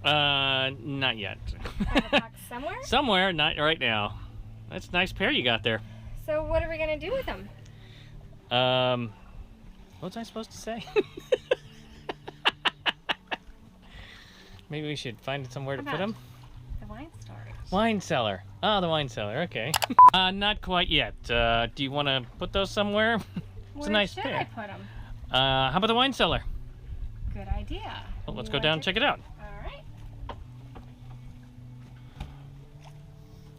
Not yet. Have a box somewhere? Somewhere, not right now. That's a nice pair you got there. So what are we gonna do with them? What was I supposed to say? Maybe we should find somewhere to put them. The wine storage. Wine cellar. Oh, the wine cellar. Okay. Not quite yet. Do you want to put those somewhere? It's a nice Where pair. should I put them? How about the wine cellar? Good idea. Well, let's go down and check it out. All right.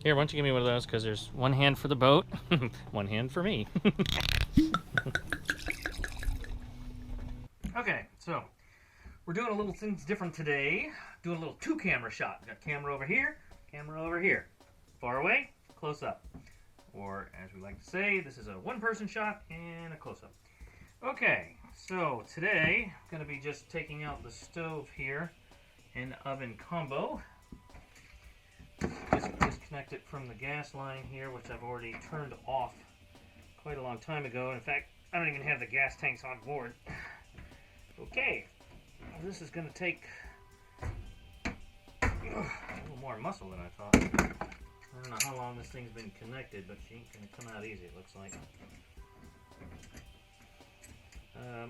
Here, why don't you give me one of those? Because there's one hand for the boat, one hand for me. Okay, so we're doing a little things different today. Doing a little two-camera shot. We got camera over here, camera over here. Far away, close up. Or, as we like to say, this is a one-person shot and a close-up. Okay, so today, I'm going to be just taking out the stove here and oven combo. Just disconnect it from the gas line here, which I've already turned off quite a long time ago. In fact, I don't even have the gas tanks on board. Okay, well, this is going to take a little more muscle than I thought. I don't know how long this thing's been connected, but she ain't going to come out easy, it looks like.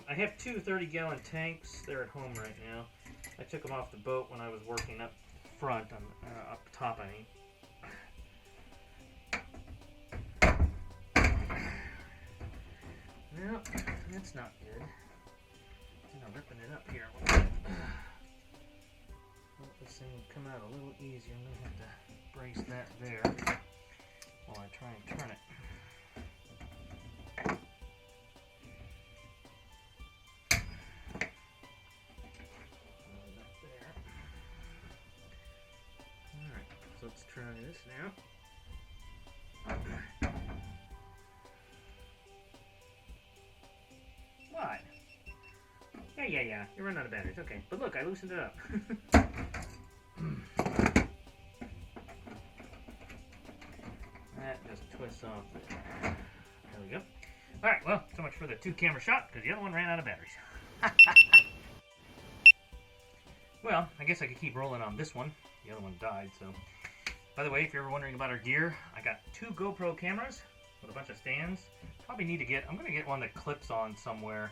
I have two 30-gallon tanks. They're at home right now. I took them off the boat when I was working up front, up top, I mean. No, that's not good. I'm ripping it up here. Let this thing come out a little easier. I'm going to have to brace that there while I try and turn it. Alright, so let's try this now. What? Yeah. You're running out of batteries. Okay, but look, I loosened it up. That just twists off there. There we go. Alright, well, so much for the two-camera shot, because the other one ran out of batteries. Well, I guess I could keep rolling on this one. The other one died, so... By the way, if you're ever wondering about our gear, I got two GoPro cameras with a bunch of stands. Probably need to get... I'm going to get one that clips on somewhere.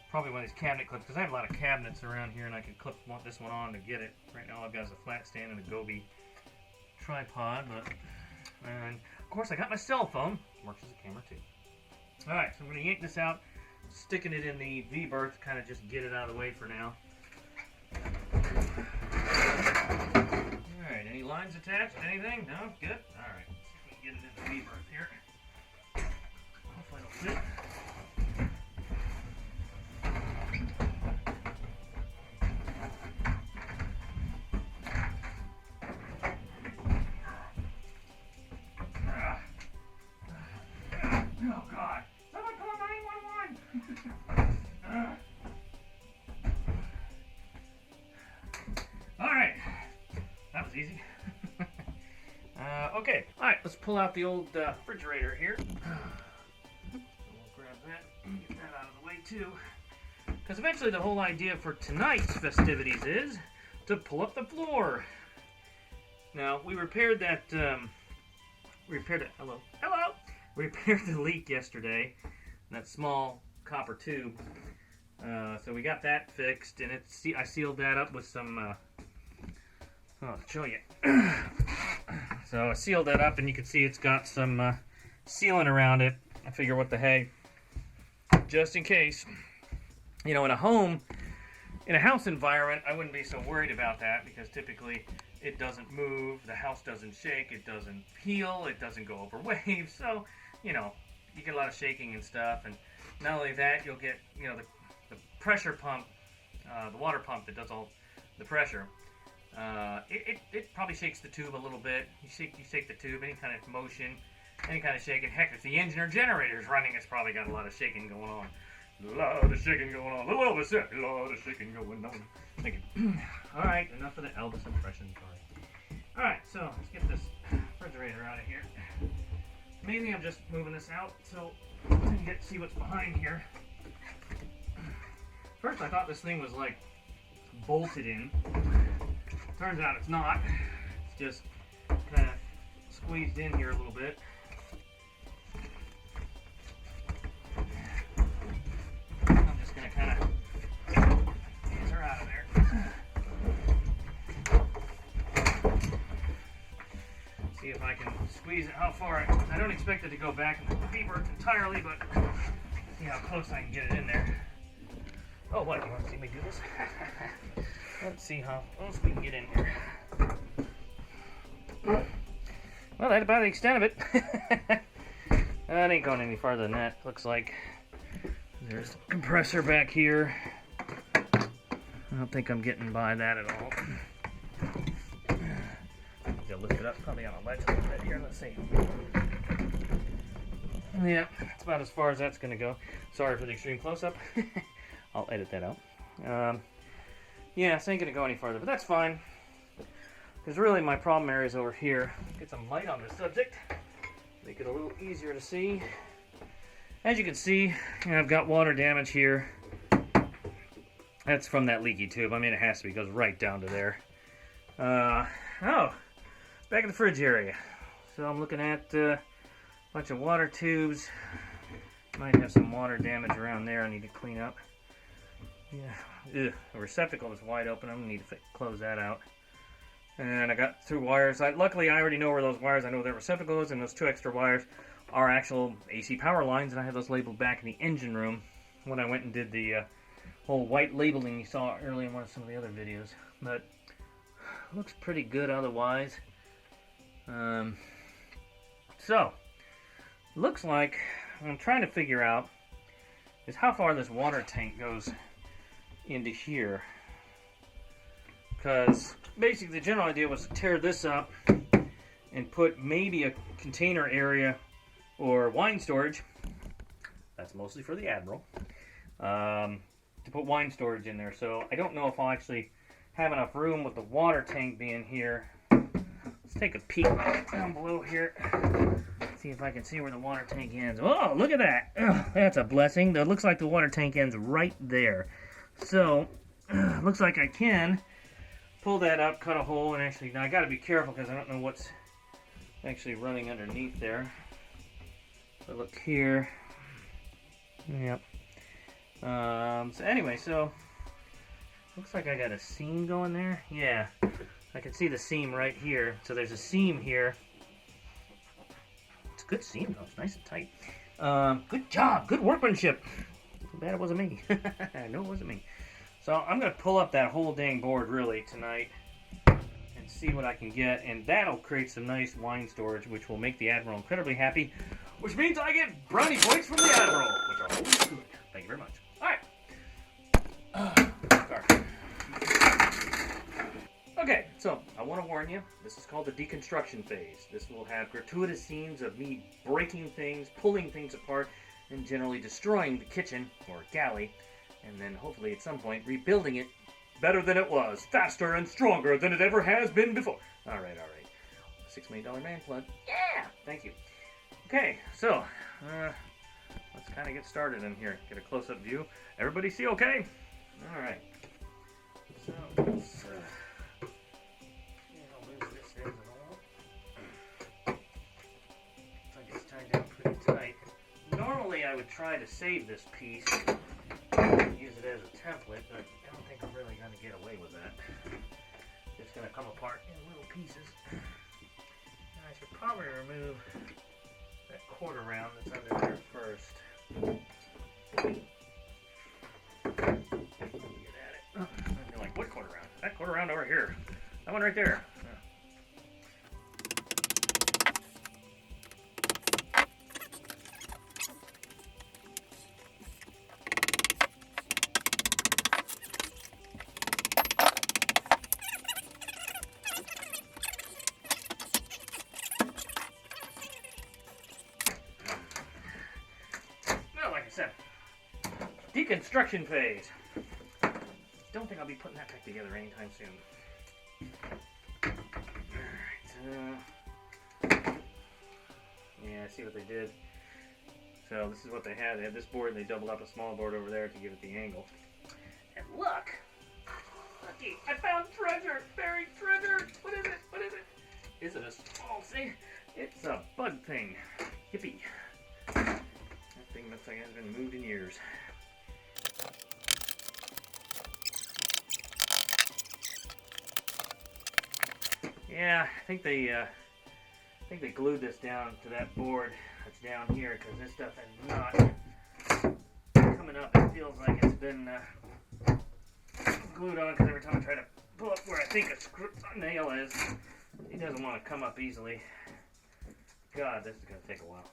Probably one of these cabinet clips, because I have a lot of cabinets around here, and I could clip this one on to get it. Right now, I've got a flat stand and a Gobi tripod, but... And, of course, I got my cell phone. Works as a camera, too. Alright, so I'm going to yank this out, sticking it in the V-berth, kind of just get it out of the way for now. Alright, any lines attached? Anything? No? Good? Alright, let's see if we can get it in the V-berth here. Hopefully it'll fit. Oh God! Someone call 911! Alright, that was easy. Okay, alright, let's pull out the old refrigerator here. We'll grab that and get that out of the way too. Because eventually the whole idea for tonight's festivities is to pull up the floor. Now, we repaired that, we repaired the leak yesterday, that small copper tube. So we got that fixed, and I sealed that up with some, I'll show you. So I sealed that up, and you can see it's got some sealant around it. I figure what the heck, just in case. You know, in a house environment, I wouldn't be so worried about that, because typically it doesn't move, the house doesn't shake, it doesn't peel, it doesn't go over waves, so, you know, you get a lot of shaking and stuff, and not only that, you'll get, you know, the pressure pump, the water pump that does all the pressure, it probably shakes the tube a little bit. You shake the tube, any kind of motion, any kind of shaking. Heck, if the engine or generator is running, it's probably got a lot of shaking going on. A lot of shaking going on. A lot of shaking going on. Alright, enough of the Elvis impression. Alright, so let's get this refrigerator out of here. Mainly I'm just moving this out so you can get to see what's behind here. First I thought this thing was like bolted in. Turns out it's not. It's just kind of squeezed in here a little bit. I'm just going to kind of get her out of there. See if I can squeeze it. How far? I don't expect it to go back in the beaver entirely, but see how close I can get it in there. Oh, what? You want to see me do this? Let's see how close we can get in here. Well, that's about the extent of it. That ain't going any farther than that, looks like. There's a compressor back here. I don't think I'm getting by that at all. I'll lift it up, probably on a ledge a little bit here. Let's see. Yeah, that's about as far as that's going to go. Sorry for the extreme close-up. I'll edit that out. Yeah, this ain't going to go any farther, but that's fine. Because really my problem area is over here. Get some light on this subject. Make it a little easier to see. As you can see, I've got water damage here. That's from that leaky tube. I mean, it has to be. It goes right down to there. Oh, back in the fridge area. So I'm looking at a bunch of water tubes. Might have some water damage around there I need to clean up. Yeah, ugh, the receptacle is wide open. I'm going to need to close that out. And I got through wires. Luckily, I already know where those wires, I know where the receptacle is, and those 2 extra wires are actual AC power lines, and I have those labeled back in the engine room when I went and did the whole white labeling you saw earlier in one of some of the other videos. But looks pretty good otherwise. So, looks like what I'm trying to figure out is how far this water tank goes into here. Because basically the general idea was to tear this up and put maybe a container area or wine storage. That's mostly for the Admiral. To put wine storage in there. So I don't know if I'll actually have enough room with the water tank being here. Let's take a peek down below here. See if I can see where the water tank ends. Oh, look at that. Oh, that's a blessing. That looks like the water tank ends right there. So, looks like I can pull that up, cut a hole, and actually, now I got to be careful because I don't know what's actually running underneath there. So look here. Yep. So anyway, so looks like I got a seam going there. Yeah, I can see the seam right here. So there's a seam here. It's a good seam though. It's nice and tight. Good job. Good workmanship. Too bad it wasn't me. No, it wasn't me. So I'm going to pull up that whole dang board really tonight and see what I can get. And that'll create some nice wine storage, which will make the Admiral incredibly happy. Which means I get brownie points from the Admiral, which are always good. Thank you very much. Alright. Start. Okay, so I want to warn you, this is called the deconstruction phase. This will have gratuitous scenes of me breaking things, pulling things apart, and generally destroying the kitchen, or galley, and then hopefully at some point rebuilding it better than it was, faster and stronger than it ever has been before. Alright. $6 million man plug. Yeah! Thank you. Okay, so, let's kind of get started in here. Get a close-up view. Everybody see okay? Alright. So, let's, see how loose this is at all. Looks like it's tied down pretty tight. Normally I would try to save this piece, use it as a template, but I don't think I'm really going to get away with that. It's going to come apart in little pieces. I should probably remove that quarter round that's under there first. Get at it. Oh, you're like, what quarter round? That quarter round over here. That one right there. Deconstruction phase. Don't think I'll be putting that back together anytime soon. Alright, yeah, I see what they did. So this is what they had. They had this board and they doubled up a small board over there to give it the angle. And look! lucky. I found treasure. Buried treasure. What is it? What is it? Is it a small thing? It's a bug thing. Yippee. That thing looks like it hasn't been moved in years. Yeah, I think they glued this down to that board that's down here because this stuff is not coming up. It feels like it's been glued on because every time I try to pull up where I think a nail is, it doesn't want to come up easily. God, this is going to take a while.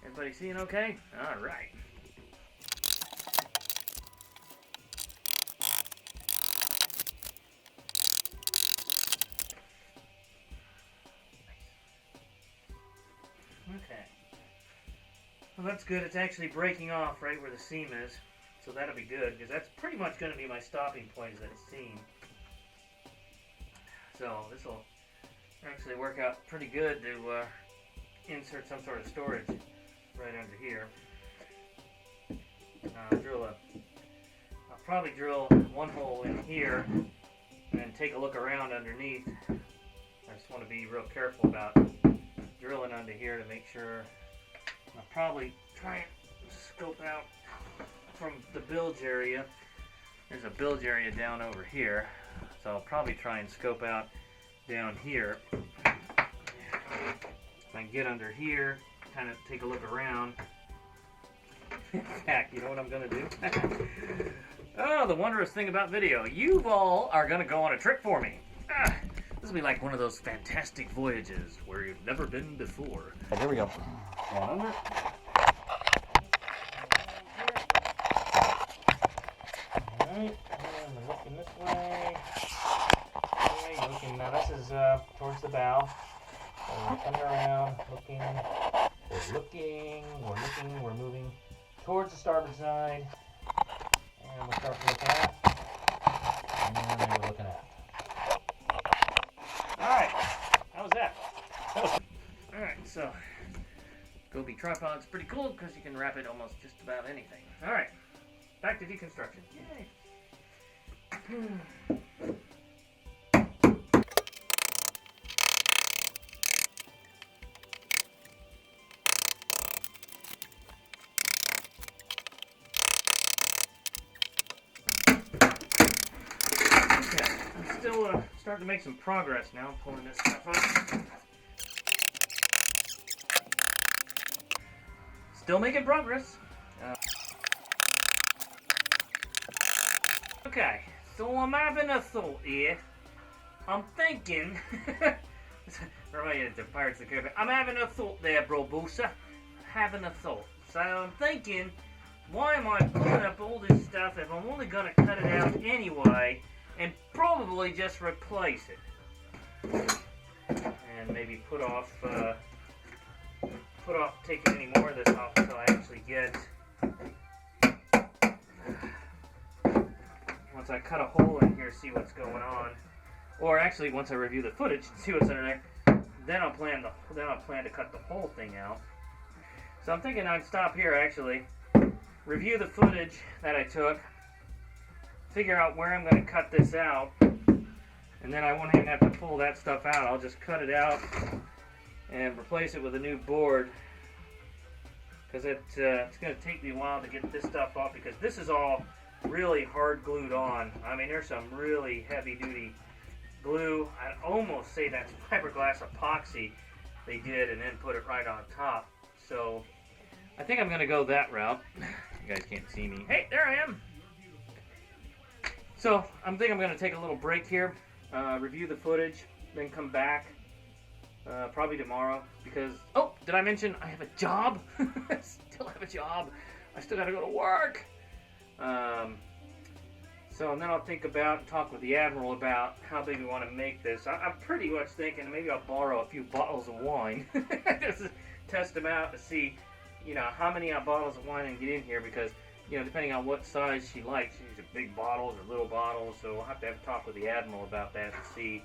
Everybody seeing okay? All right. Okay. Well, that's good. It's actually breaking off right where the seam is. So that'll be good, because that's pretty much going to be my stopping point, is that seam. So this will actually work out pretty good to insert some sort of storage right under here. I'll probably drill one hole in here and then take a look around underneath. I just want to be real careful about drilling under here to make sure. I'll probably try and scope out from the bilge area. There's a bilge area down over here, so I'll probably try and scope out down here. If I can get under here, kind of take a look around. In fact, you know what I'm going to do? Oh, the wondrous thing about video. You all are going to go on a trip for me. This will be like one of those fantastic voyages where you've never been before. Here we go. One under. Alright, and we're looking this way. Okay, looking, now this is towards the bow. So we're coming around, looking, we're moving towards the starboard side. And we'll start to look at. And then we're looking at. Alright, how was that? Alright, so Gobi tripod's pretty cool because you can wrap it almost just about anything. Alright, back to deconstruction. Yay! Still starting to make some progress now, pulling this stuff up. Still making progress. Okay, so I'm having a thought here. I'm thinking, reminded the Pirates of the Caribbean. I'm having a thought there, bro Boosa. Having a thought. So I'm thinking, why am I pulling up all this stuff if I'm only gonna cut it out anyway? And probably just replace it, and maybe put off taking any more of this off until I actually get. Once I cut a hole in here, see what's going on, or actually once I review the footage, see what's under there, then I'll plan to cut the whole thing out. So I'm thinking I'd stop here actually, review the footage that I took. Figure out where I'm going to cut this out, and then I won't even have to pull that stuff out. I'll just cut it out and replace it with a new board, because it's going to take me a while to get this stuff off, because this is all really hard glued on. I mean, there's some really heavy duty glue. I'd almost say that's fiberglass epoxy they did and then put it right on top. So I think I'm going to go that route. You guys can't see me. Hey, there I am. So, I'm going to take a little break here, review the footage, then come back, probably tomorrow, because, oh, did I mention I have a job? I still have a job. I still got to go to work. So, and then I'll think about and talk with the Admiral about how big we want to make this. I'm pretty much thinking maybe I'll borrow a few bottles of wine, just to test them out to see, you know, how many bottles of wine I can get in here, because you know, depending on what size she likes, she needs big bottles or little bottles. So we'll have to have a talk with the Admiral about that and see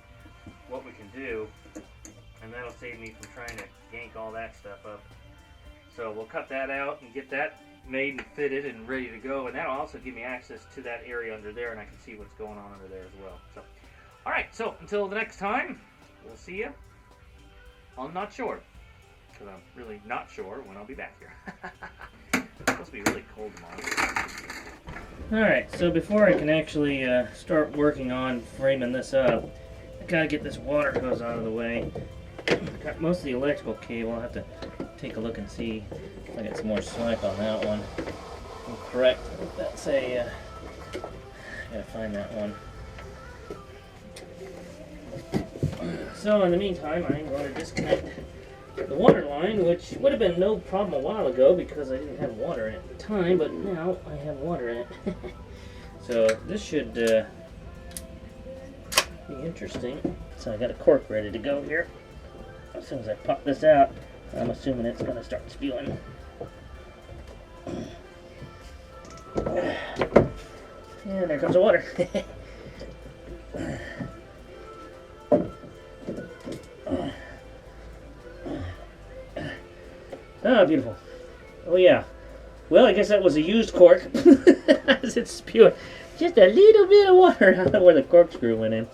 what we can do. And that'll save me from trying to yank all that stuff up. So we'll cut that out and get that made and fitted and ready to go. And that'll also give me access to that area under there, and I can see what's going on under there as well. So, all right, so until the next time, we'll see you on Not Sure. Because I'm really not sure when I'll be back here. It's supposed to be really cold tomorrow. Alright, so before I can actually start working on framing this up, I gotta get this water hose out of the way. Got most of the electrical cable. I'll have to take a look and see if I get some more slack on that one. I'm correct. That's a... I gotta find that one. So in the meantime, I'm going to disconnect the water line, which would have been no problem a while ago because I didn't have water in it at the time, but now I have water in it. So this should be interesting. So I got a cork ready to go here. As soon as I pop this out, I'm assuming it's going to start spewing. And there comes the water. Ah, beautiful. Oh yeah. Well, I guess that was a used cork. As it's spewing just a little bit of water out of where the corkscrew went in.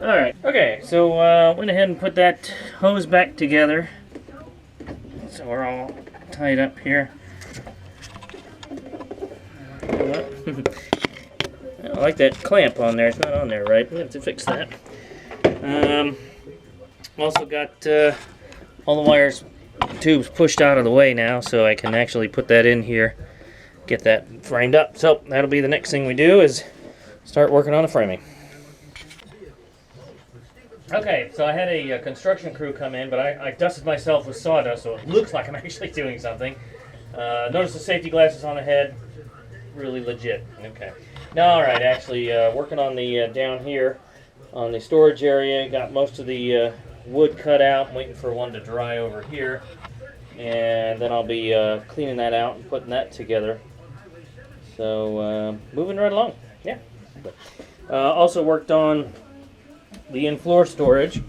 Alright. Okay, so went ahead and put that hose back together. So we're all tied up here. I like that clamp on there. It's not on there right. We have to fix that. Also got all the wires, tubes pushed out of the way now, so I can actually put that in here, get that framed up. So that'll be the next thing we do, is start working on the framing. Okay, so I had a construction crew come in, but I dusted myself with sawdust, so it looks like I'm actually doing something. Notice the safety glasses on the head, really legit. Okay. Now, all right, actually working on the down here on the storage area. Got most of the wood cut out. I'm waiting for one to dry over here, and then I'll be cleaning that out and putting that together. So moving right along. Yeah. Also worked on the in-floor storage.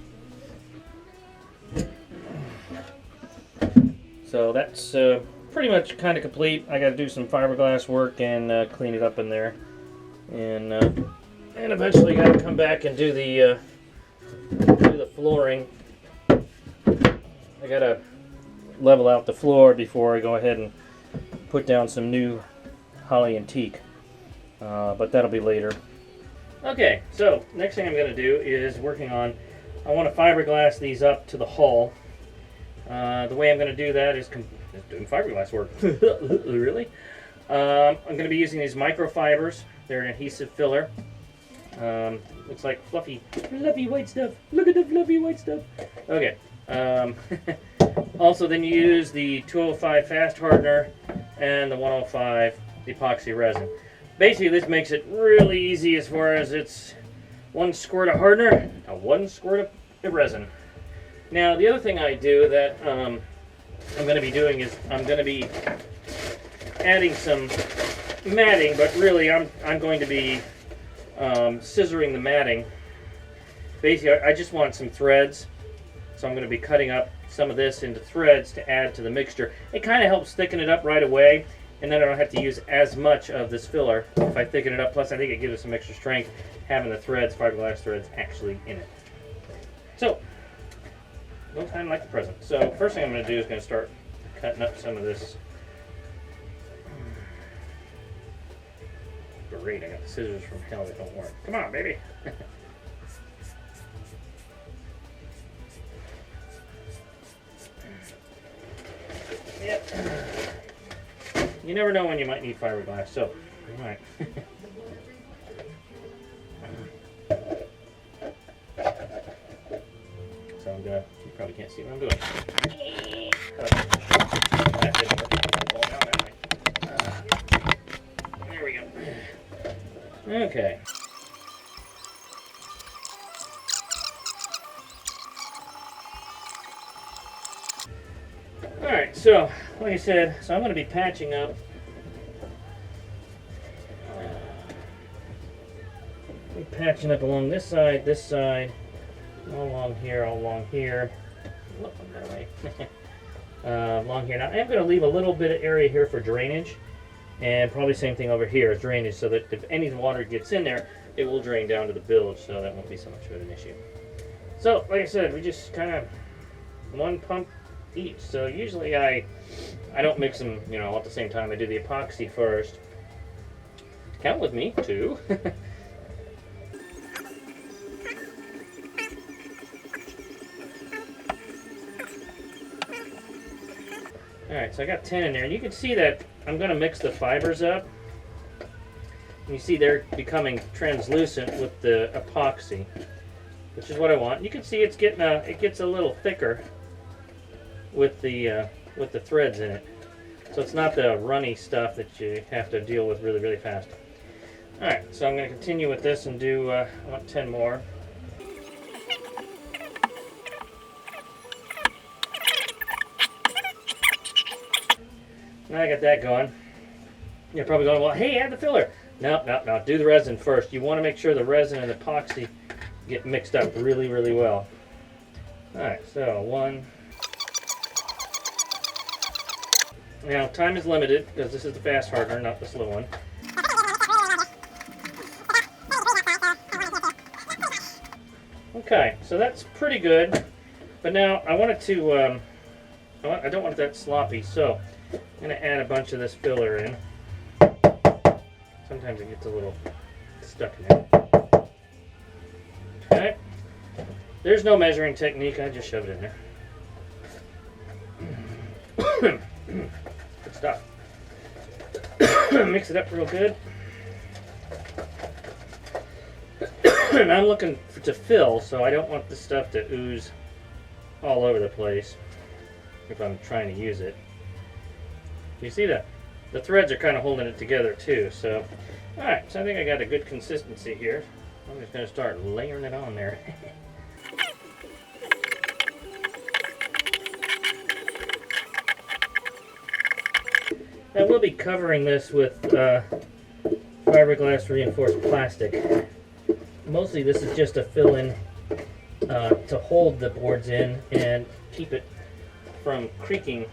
So that's pretty much kind of complete. I got to do some fiberglass work and clean it up in there, and eventually got to come back and do the flooring. I got to level out the floor before I go ahead and put down some new holly and teak, but that'll be later. Okay, so next thing I'm going to do is working on, I want to fiberglass these up to the hull. The way I'm going to do that is doing fiberglass work. Really? I'm going to be using these microfibers. They're an adhesive filler. Looks like fluffy white stuff. Look at the fluffy white stuff. Okay. Also, then you use the 205 fast hardener and the 105 epoxy resin. Basically, this makes it really easy as far as it's 1 squirt of hardener and 1 squirt of resin. Now, the other thing I do that I'm going to be doing is I'm going to be adding some matting, but really I'm going to be scissoring the matting. Basically, I just want some threads, so I'm going to be cutting up some of this into threads to add to the mixture. It kind of helps thicken it up right away, and then I don't have to use as much of this filler if I thicken it up. Plus, I think it gives us some extra strength having the threads, fiberglass threads, actually in it. So, no time like the present. So, first thing I'm going to do is going to start cutting up some of this. Great, I got the scissors from hell that don't work. Come on, baby. Yep. You never know when you might need fiberglass, so, alright. So I'm gonna, you probably can't see what I'm doing. There we go. Okay. Alright, so, like I said, so I'm going to be patching up patching up along this side, all along here. Look, that way. Along here. Now I'm going to leave a little bit of area here for drainage, and probably same thing over here as drainage, so that if any water gets in there, it will drain down to the bilge, so that won't be so much of an issue. So, like I said, we just kind of one pump each. So usually I don't mix them, all at the same time. I do the epoxy first. Count with me, 2. Alright, so I got 10 in there, and you can see that I'm going to mix the fibers up. And you see they're becoming translucent with the epoxy, which is what I want. You can see it gets a little thicker with the threads in it. So it's not the runny stuff that you have to deal with really, really fast. Alright, so I'm going to continue with this and do, I want 10 more. Now I got that going. You're probably going, well, hey, add the filler. No, do the resin first. You want to make sure the resin and the epoxy get mixed up really, really well. Alright, so 1. Now, time is limited because this is the fast hardener, not the slow one. Okay, so that's pretty good. But now I want it to, I don't want it that sloppy, so I'm going to add a bunch of this filler in. Sometimes it gets a little stuck in there. Okay. There's no measuring technique, I just shoved it in there. Good stuff. Mix it up real good. And I'm looking to fill, so I don't want the stuff to ooze all over the place if I'm trying to use it. You see the threads are kind of holding it together too, so alright, so I think I got a good consistency here. I'm just going to start layering it on there. Now we'll be covering this with fiberglass reinforced plastic. Mostly this is just a fill-in to hold the boards in and keep it from creaking.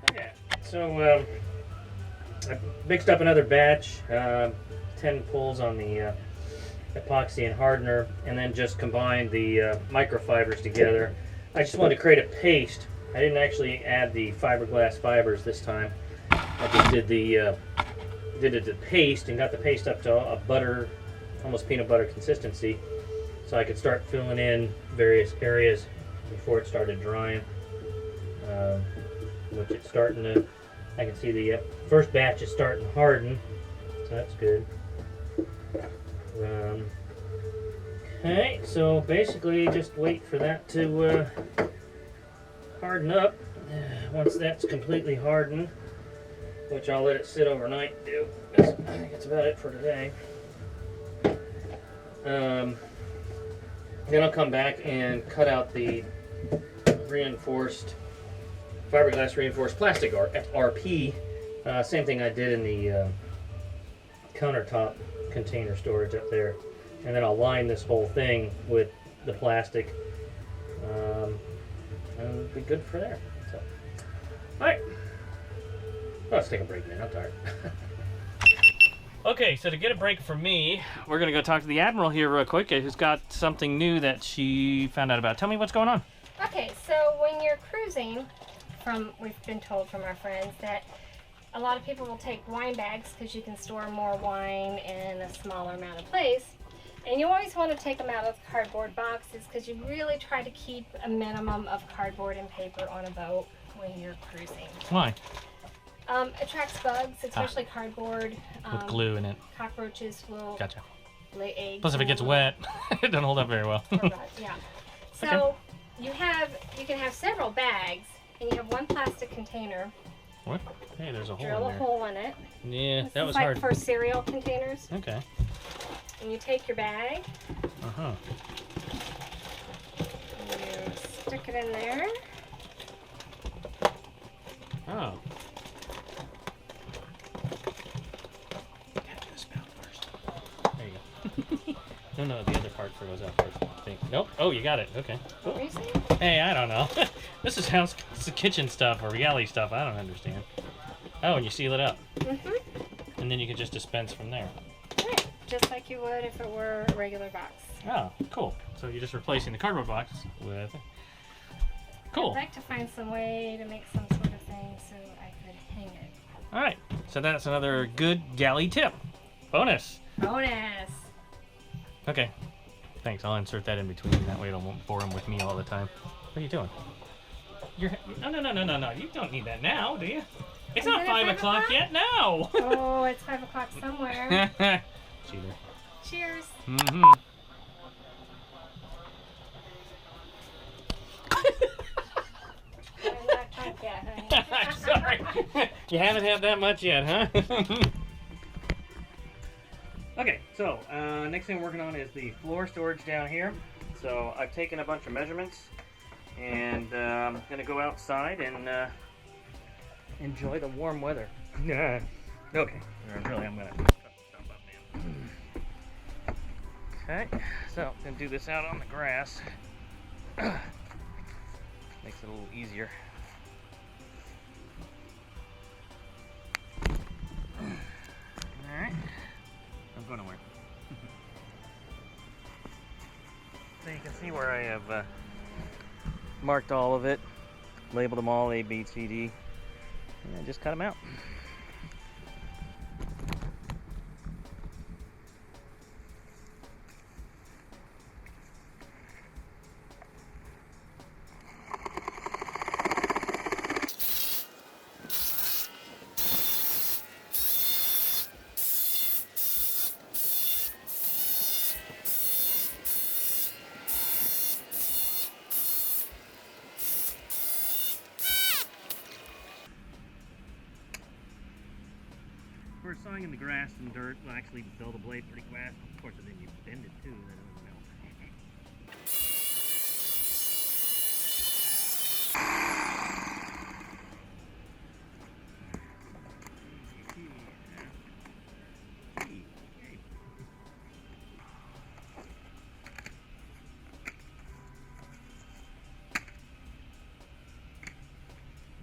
Okay, so I mixed up another batch, 10 pulls on the epoxy and hardener, and then just combined the microfibers together. I just wanted to create a paste. I didn't actually add the fiberglass fibers this time. I just did the paste and got the paste up to a butter, almost peanut butter consistency, so I could start filling in various areas before it started drying. Which it's starting to, I can see the first batch is starting to harden, so that's good. Okay, so basically just wait for that to harden up. Once that's completely hardened, which I'll let it sit overnight and do. I think that's about it for today. Then I'll come back and cut out the fiberglass reinforced plastic, or FRP. Same thing I did in the countertop container storage up there. And then I'll line this whole thing with the plastic, and it'll be good for there. So, alright. Well, let's take a break, man. I'm tired. Okay, so to get a break from me, we're going to go talk to the Admiral here real quick, who's got something new that she found out about. Tell me what's going on. Okay, so when you're cruising, we've been told from our friends that a lot of people will take wine bags because you can store more wine in a smaller amount of place. And you always want to take them out of cardboard boxes because you really try to keep a minimum of cardboard and paper on a boat when you're cruising. Why? Attracts bugs, especially cardboard. With glue in it. Cockroaches will lay eggs. Plus, if it gets wet, it doesn't hold up very well. Yeah. So you can have several bags, and you have one plastic container. What? Hey, there's a hole in Drill there. a hole in it. Yeah, This that is was like hard. for cereal containers. Okay. And you take your bag. Uh-huh. You stick it in there. Oh. There you go. No, the other part goes out first, I think. Nope. Oh, you got it. Okay. What were you saying? Hey, I don't know. This is house, it's the kitchen stuff or galley stuff. I don't understand. Oh, and you seal it up. Mm-hmm. And then you can just dispense from there. Right. Just like you would if it were a regular box. Oh, cool. So you're just replacing the cardboard box with... Cool. I'd like to find some way to make some sort of thing so I could hang it. All right. So that's another good galley tip. Bonus. Bonus. Okay. Thanks. I'll insert that in between. That way it won't bore him with me all the time. What are you doing? No. You don't need that now, do you? It's not 5 o'clock yet. No. Oh, it's 5 o'clock somewhere. Cheater. Cheers. Mm-hmm. I'm not drunk yet, honey. I'm sorry. You haven't had that much yet, huh? Okay, so next thing I'm working on is the floor storage down here. So I've taken a bunch of measurements and I'm going to go outside and enjoy the warm weather. Yeah. Okay, really I'm going to cut stuff up now. Okay, so I'm going to do this out on the grass. Makes it a little easier. Alright. I'm going nowhere. So you can see where I have marked all of it, labeled them all A, B, C, D, and just cut them out. We're sawing in the grass and dirt. We'll actually build a blade pretty fast. Of course, then you bend it too. That doesn't melt.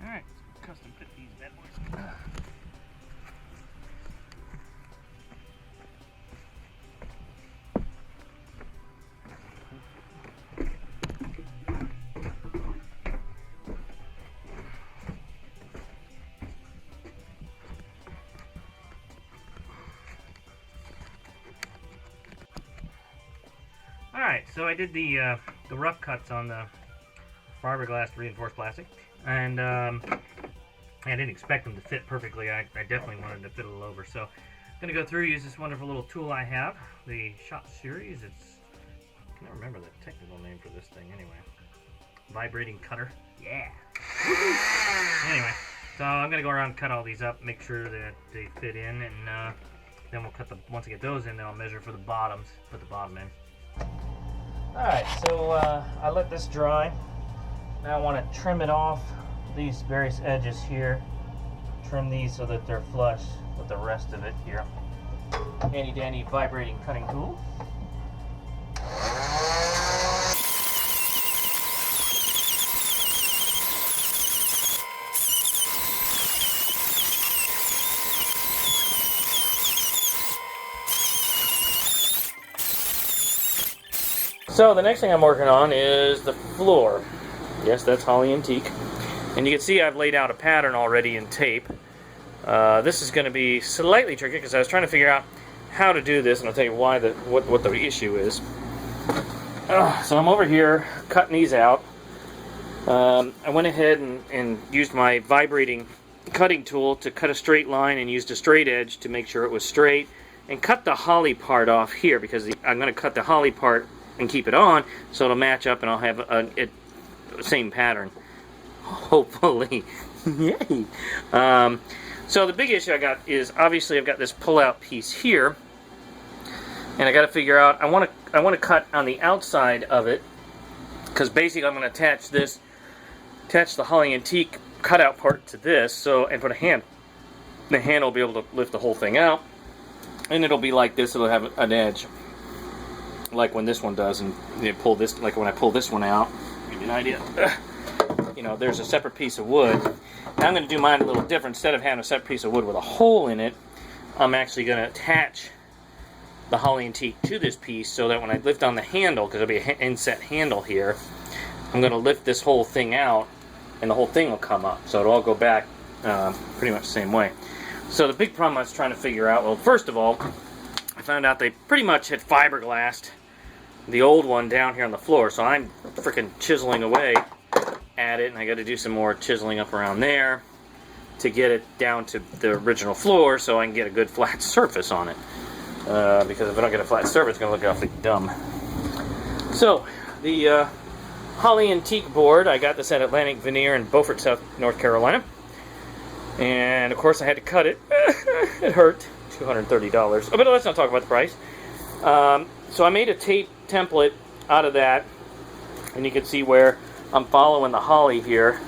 All right, so custom fit these bad boys. Alright, so I did the rough cuts on the fiberglass reinforced plastic, and I didn't expect them to fit perfectly. I definitely wanted to fit a little over, so I'm going to go through, use this wonderful little tool I have, the Shot Series. I can't remember the technical name for this thing anyway. Vibrating cutter. Yeah! Anyway, so I'm going to go around and cut all these up, make sure that they fit in, and then we'll cut once I get those in, then I'll measure for the bottoms, put the bottom in. Alright, so I let this dry. Now I want to trim it off these various edges here. Trim these so that they're flush with the rest of it here. Handy dandy vibrating cutting tool. So the next thing I'm working on is the floor. Yes, that's holly and teak. And you can see I've laid out a pattern already in tape. This is going to be slightly tricky because I was trying to figure out how to do this, and I'll tell you why what the issue is. So I'm over here cutting these out. I went ahead and used my vibrating cutting tool to cut a straight line and used a straight edge to make sure it was straight, and cut the holly part off here because I'm going to cut the holly part and keep it on so it'll match up and I'll have the same pattern, hopefully. Yay! So the big issue I got is obviously I've got this pull-out piece here And I got to figure out, I want to cut on the outside of it, because basically I'm going to attach the holly antique cutout part to this, so, and put a hand. The hand will be able to lift the whole thing out, and it'll be like this. It'll have an edge, like when this one does, and you pull this, like when I pull this one out. Give you an idea. You know, there's a separate piece of wood. Now I'm going to do mine a little different. Instead of having a separate piece of wood with a hole in it, I'm actually going to attach the holly antique to this piece, so that when I lift on the handle, because there'll be an inset handle here, I'm going to lift this whole thing out, and the whole thing will come up. So it'll all go back pretty much the same way. So the big problem I was trying to figure out, well, first of all, I found out they pretty much had fiberglassed the old one down here on the floor. So I'm freaking chiseling away at it, and I got to do some more chiseling up around there to get it down to the original floor, so I can get a good flat surface on it. Because if I don't get a flat surface, it's going to look awfully dumb. So the holly antique board, I got this at Atlantic Veneer in Beaufort, North Carolina. And of course I had to cut it. It hurt. $230. Oh, but let's not talk about the price. So I made a tape template out of that, and you can see where I'm following the holly here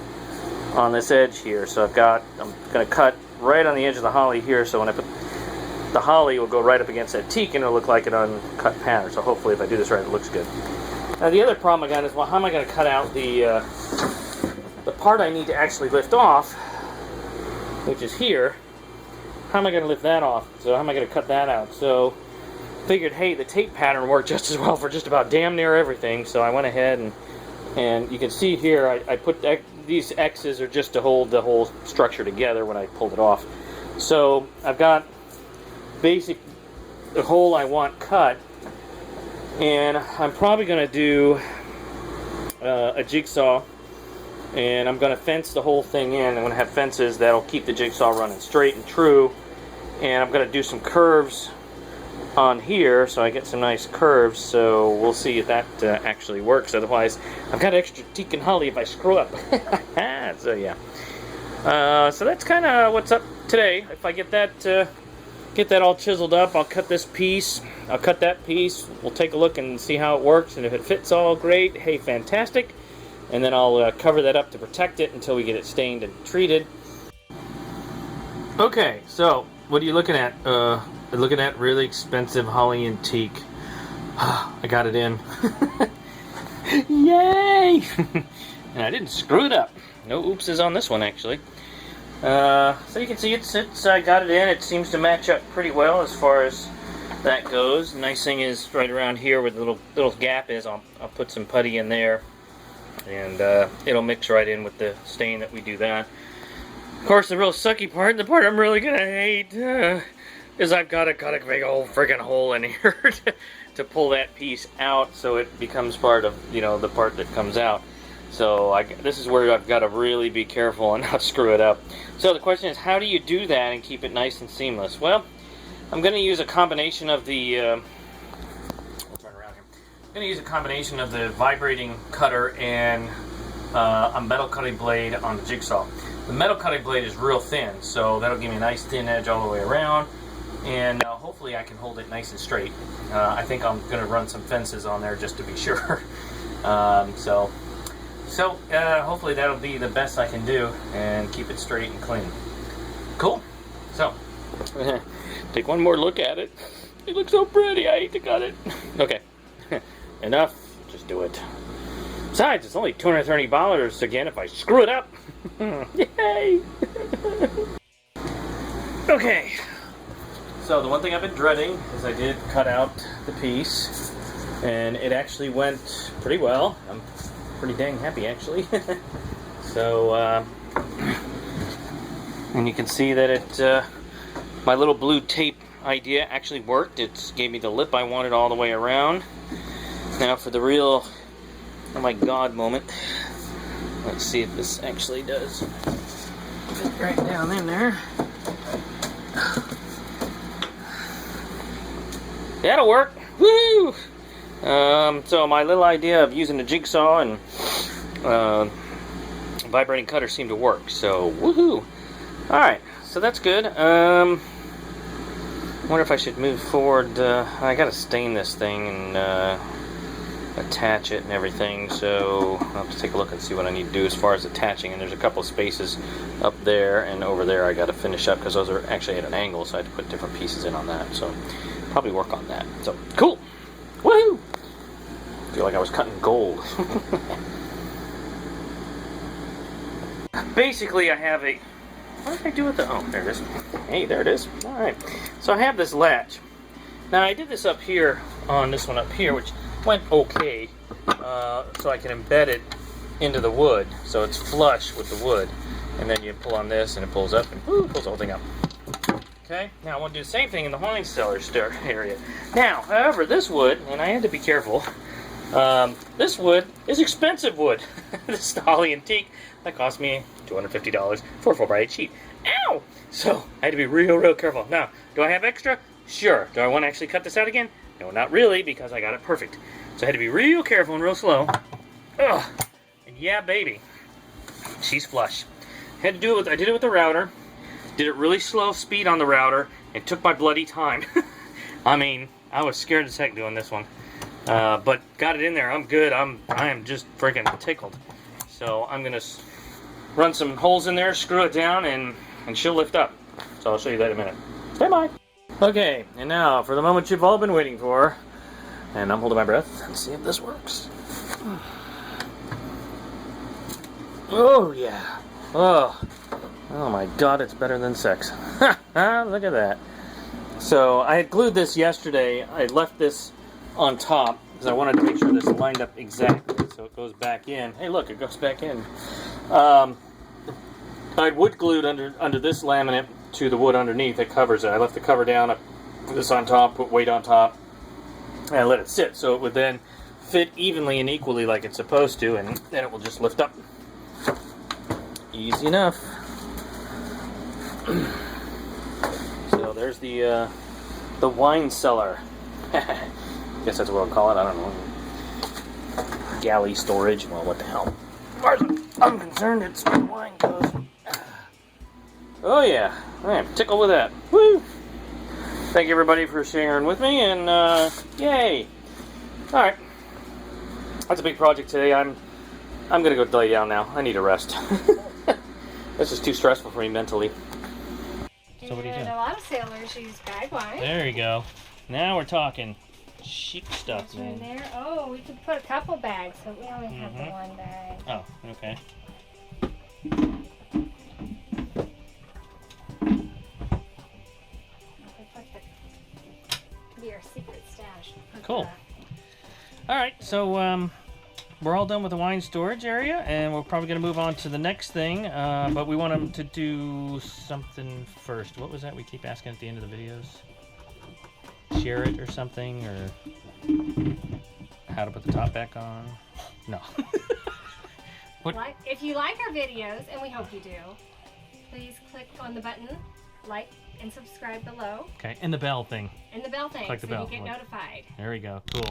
on this edge here. So I'm going to cut right on the edge of the holly here, so when I put the holly will go right up against that teak, and it'll look like an uncut pattern. So hopefully if I do this right, it looks good. Now the other problem I got is, well, how am I going to cut out the part I need to actually lift off, which is here? How am I going to lift that off? So how am I going to cut that out? So figured, hey, the tape pattern worked just as well for just about damn near everything. So I went ahead and you can see here, I put these X's are just to hold the whole structure together when I pulled it off. So I've got the hole I want cut, and I'm probably going to do a jigsaw, and I'm going to fence the whole thing in. I'm going to have fences that'll keep the jigsaw running straight and true, and I'm going to do some curves on here so I get some nice curves. So we'll see if that actually works. Otherwise, I've got extra teak and holly if I screw up. So yeah, so that's kind of what's up today. If I get that all chiseled up, I'll cut this piece, I'll cut that piece, we'll take a look and see how it works, and if it fits all great, hey, fantastic. And then I'll cover that up to protect it until we get it stained and treated. Okay, so what are you looking at? Looking at really expensive holly antique. I got it in. Yay! And I didn't screw it up. No oopses on this one, actually. So you can see I got it in. It seems to match up pretty well as far as that goes. The nice thing is right around here where the little gap is, I'll put some putty in there, and it'll mix right in with the stain that we do that. Of course, the real sucky part, the part I'm really gonna hate, is I've got to cut a big old friggin' hole in here to pull that piece out, so it becomes part of, you know, the part that comes out. So this is where I've got to really be careful and not screw it up. So the question is, how do you do that and keep it nice and seamless? Well, I'm going to use a combination of the I'm going to use a combination of the vibrating cutter and a metal cutting blade on the jigsaw. The metal cutting blade is real thin, so that'll give me a nice thin edge all the way around, and hopefully I can hold it nice and straight. I think I'm going to run some fences on there just to be sure. So hopefully that'll be the best I can do and keep it straight and clean. Cool. So take one more look at it. It looks so pretty. I hate to cut it. Okay. Enough. Just do it. Besides, it's only $230 again if I screw it up. Yay! Okay. So the one thing I've been dreading is I did cut out the piece, and it actually went pretty well. I'm pretty dang happy, actually. So and you can see that it my little blue tape idea actually worked. It gave me the lip I wanted all the way around. Now for the real oh my god moment, let's see if this actually does fit right down in there. That'll work. Woo! So my little idea of using the jigsaw and vibrating cutter seemed to work. So woohoo! All right, so that's good. wonder if I should move forward. I gotta stain this thing and attach it and everything, so I'll have to take a look and see what I need to do as far as attaching. And there's a couple of spaces up there and over there I gotta finish up because those are actually at an angle, so I had to put different pieces in on that. So probably work on that. So cool! Woohoo! I feel like I was cutting gold. Basically, I have a... What did I do with the... Oh, there it is. Hey, there it is. Alright. So I have this latch. Now, I did this up here on this one up here, which went okay. So I can embed it into the wood. So it's flush with the wood. And then you pull on this and it pulls up and whoo, pulls the whole thing up. Okay? Now, I want to do the same thing in the wine cellar area. Now, however, this wood, and I had to be careful, this wood is expensive wood. This is Holly Antique. That cost me $250 for a 4x8 sheet. Ow! So, I had to be real careful. Now, do I have extra? Sure. Do I want to actually cut this out again? No, not really, because I got it perfect. So I had to be real careful and real slow. Ugh. And yeah, baby. She's flush. I did it with the router. Did it really slow speed on the router. It took my bloody time. I mean, I was scared as heck doing this one. But got it in there. I'm good. I am just freaking tickled. So I'm gonna run some holes in there, screw it down, and she'll lift up. So I'll show you that in a minute. Stand by. Okay, and now for the moment you've all been waiting for. And I'm holding my breath and see if this works. Oh yeah. Oh my God, it's better than sex. Look at that. So I had glued this yesterday. I left this on top because I wanted to make sure this lined up exactly so it goes back in. Hey look, it goes back in. I had wood glued under this laminate to the wood underneath that covers it. I left the cover down, I put this on top, put weight on top, and I let it sit so it would then fit evenly and equally like it's supposed to, and then it will just lift up. Easy enough. So there's the wine cellar. Guess that's what I'll call it. I don't know. Galley storage. Well, what the hell? As far as I'm concerned, it's where the wine goes. Oh yeah, I'm tickled with that. Woo! Thank you everybody for sharing with me, and yay! All right, that's a big project today. I'm gonna go lay down now. I need a rest. This is too stressful for me mentally. So what are you doing? A lot of sailors use bag wine. There you go. Now we're talking cheap stuff, That's man. right there. Oh, we could put a couple bags, so we only have the one bag. Oh, okay. Be our secret stash. Cool. All right, so we're all done with the wine storage area, and we're probably going to move on to the next thing. But we want them to do something first. What was that we keep asking at the end of the videos? Share it or something, or how to put the top back on? No. If you like our videos, and we hope you do, please click on the button, like and subscribe below. Okay, and the bell thing. And the bell thing, Click the so bell. you get notified. There we go. Cool.